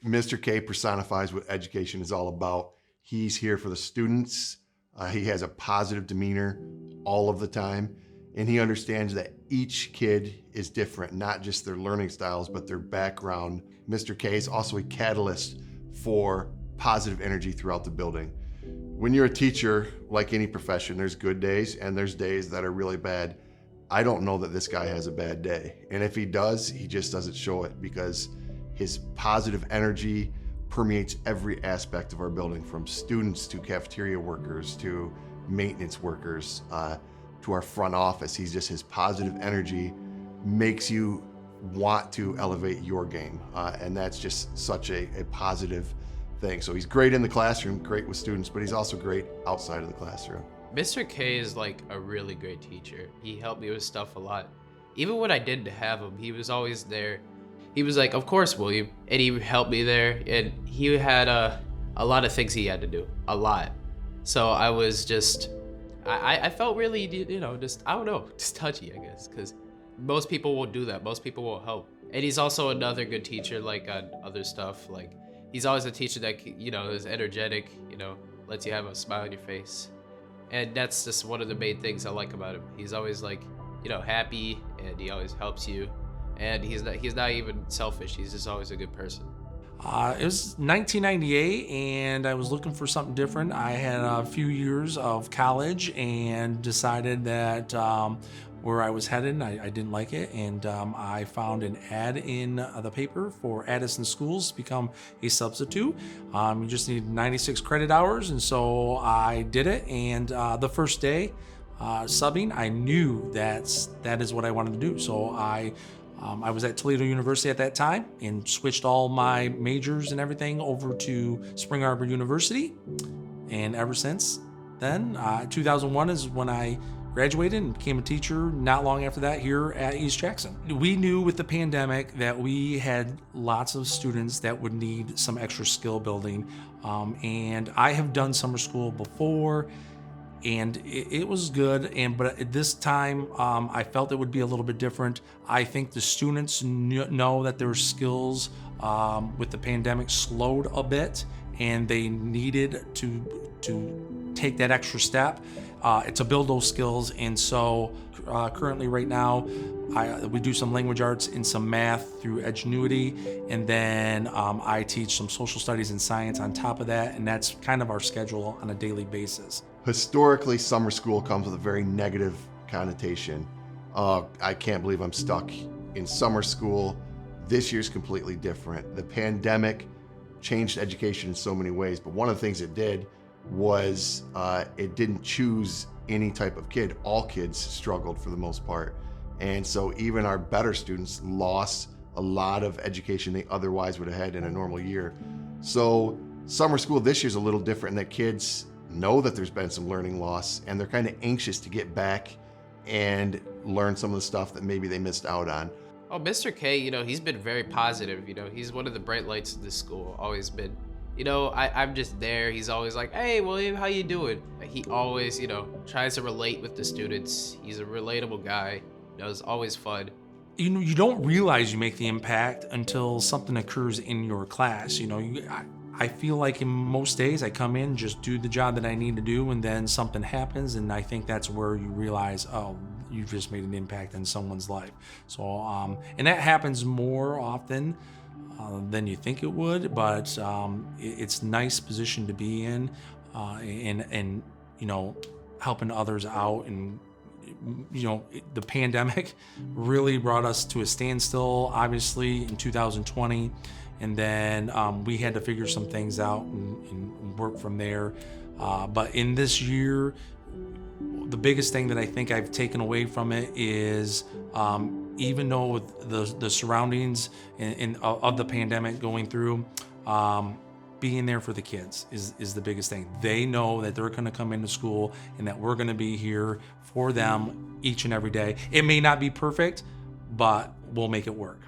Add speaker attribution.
Speaker 1: Mr. K personifies what education is all about. He's here for the students. He has a positive demeanor all of the time, and he understands that each kid is different, not just their learning styles, but their background. Mr. K is also a catalyst for positive energy throughout the building. When you're a teacher, like any profession, there's good days and there's days that are really bad. I don't know that this guy has a bad day. And if he does, he just doesn't show it, because his positive energy permeates every aspect of our building, from students to cafeteria workers to maintenance workers to our front office. His positive energy makes you want to elevate your game. And that's just such a positive thing. So he's great in the classroom, great with students, but he's also great outside of the classroom.
Speaker 2: Mr. K is like a really great teacher. He helped me with stuff a lot. Even when I didn't have him, he was always there. He was like, "Of course, William," and he helped me there. And he had a lot of things he had to do, a lot. So I was just, I felt really, just, I don't know, just touchy, I guess, because most people won't do that. Most people won't help. And he's also another good teacher, like on other stuff. Like, he's always a teacher that, is energetic, lets you have a smile on your face. And that's just one of the main things I like about him. He's always like, happy, and he always helps you. And he's not even selfish. He's just always a good person.
Speaker 3: It was 1998, and I was looking for something different. I had a few years of college and decided that where I was headed, I didn't like it, and I found an ad in the paper for Addison Schools to become a substitute. You just need 96 credit hours, and so I did it. And the first day subbing, I knew that is what I wanted to do. So I was at Toledo University at that time and switched all my majors and everything over to Spring Arbor University. And ever since then, 2001 is when I graduated and became a teacher not long after that here at East Jackson. We knew with the pandemic that we had lots of students that would need some extra skill building. And I have done summer school before, and it was good. But at this time, I felt it would be a little bit different. I think the students know that their skills with the pandemic slowed a bit, and they needed to take that extra step to build those skills. And so currently right now, we do some language arts and some math through Edgenuity, and then I teach some social studies and science on top of that, and that's kind of our schedule on a daily basis.
Speaker 1: Historically, summer school comes with a very negative connotation. I can't believe I'm stuck in summer school. This year's completely different. The pandemic changed education in so many ways, but one of the things it did was it didn't choose any type of kid. All kids struggled for the most part. And so even our better students lost a lot of education they otherwise would have had in a normal year. So summer school this year is a little different in that kids know that there's been some learning loss, and they're kind of anxious to get back and learn some of the stuff that maybe they missed out on.
Speaker 2: Oh, Mr. K, he's been very positive. He's one of the bright lights of this school, always been. I'm just there. He's always like, "Hey, William, how you doing?" He always, tries to relate with the students. He's a relatable guy. It's always fun.
Speaker 3: You don't realize you make the impact until something occurs in your class. I feel like in most days I come in, just do the job that I need to do, and then something happens, and I think that's where you realize, oh, you've just made an impact in someone's life. So, and that happens more often than you think it would, but it's a nice position to be in, and helping others out. And the pandemic really brought us to a standstill, obviously, in 2020. And then we had to figure some things out and work from there. But in this year, the biggest thing that I think I've taken away from it is even though the surroundings of the pandemic going through, being there for the kids is the biggest thing. They know that they're going to come into school and that we're going to be here for them each and every day. It may not be perfect, but we'll make it work.